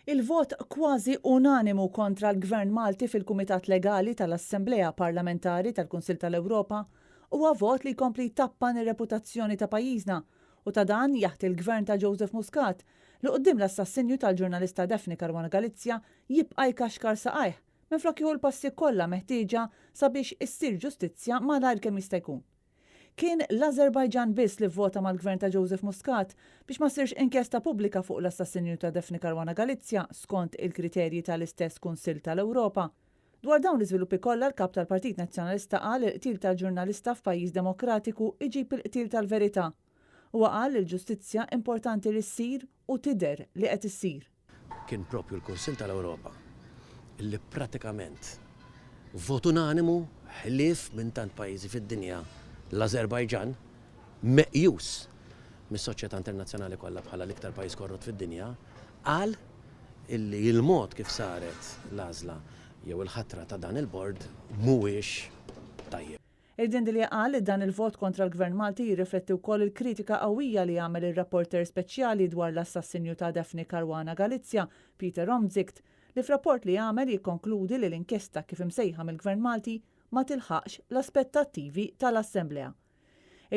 Il-vot kważi unanimu kontra l-Gvern Malti fil-Kumitat Legali tal-Assembleja Parlamentari tal-Kunsill tal-Ewropa huwa vot li jkompli tappan ir-reputazzjoni ta' pajjiżna u ta' dan jaħt il-Gvern ta' Joseph Muscat li quddiem l-assassinju tal-ġurnalista Daphne Caruana Galizia jibqa' jkaxkar saqajh minflok jieħu l-passi kollha meħtieġa sabiex issir ġustizzja malajr kemm jista' jkun. Kien l-Azerbajġan biss li vvota mal-Gvern ta' Joseph Muscat biex ma sirx inkjesta pubblika fuq l-assassinju ta' Daphne Caruana Galizia skont il-kriterji tal-istess Kunsill tal-Ewropa. Dwar dawn l-iżviluppi kollha l-kap tal-Partit Nazzjonalista qal il-qtil tal-ġurnalista f'pajjiż demokratiku iġib il-qtil tal-verità. Huwa qal il-ġustizzja importanti li ssir u tidher li qed issir. Kien propju l-Kunsill tal-Ewropa illi pratikament vot unanimu ħlief minn tant pajjiżi fid-dinja l-Azerbajġan meqjus mis-soċjetà internazzjonali kollha bħala l-iktar pajjiż korrott fid-dinja qal illi il-mod kif saret l-għażla jew il-ħatra ta' dan il-bord mhuwiex tajjeb. Il-Dindilja qal li dan il-vot kontra l-Gvern Malti jirrifletti wkoll il-kritika qawwija li għamel ir-rapporter speċjali dwar l-assassinju ta' Daphne Caruana Galizia, Peter Omtzigt, li f'rapport li għamel jikkonkludi li l-inkjesta kif imsejħa mill-Gvern Malti ma tilħaqx l-aspettattivi tal-Assemblea.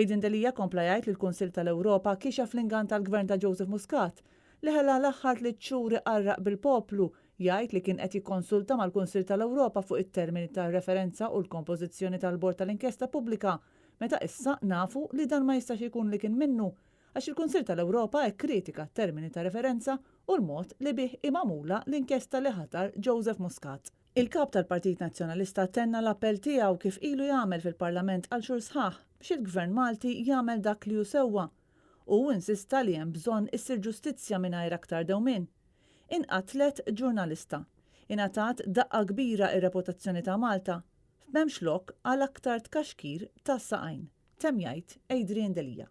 Id-Dindilja kompla jgħid li l-Kunsill tal-Ewropa kixef l-ingan tal-Gvern ta' Joseph Muscat li ħella l-aħħar li xhur iqarraq bil-poplu jgħid li kien qed jikkonsulta mal-Kunsill tal-Ewropa fuq it-termini tar-referenza u l-kompożizzjoni tal-bord tal-inkjesta pubblika meta issa nafu li dan ma jistax ikun li kien minnu għax il-Kunsill tal-Ewropa hekk kritika t-termini ta' referenza u l-mod li bih imamula l-inkjesta li ħatar Joseph Muscat. Il-kap tal-Partit Nazzjonalista tenna l-appell tiegħu kif ilu jagħmel fil-Parlament għal xhur sħaħ biex il-Gvern Malti jagħmel dak li hu sewwa u insista li hemm bżonn issir ġustizzja mingħajr aktar dewmien. Inqatlet ġurnalista. Ingħatat daqqa kbira ir-reputazzjoni ta' Malta. M'hemmx lok għal aktar tkaxkir tas-saqajn. Temm jgħid Adrian Delija.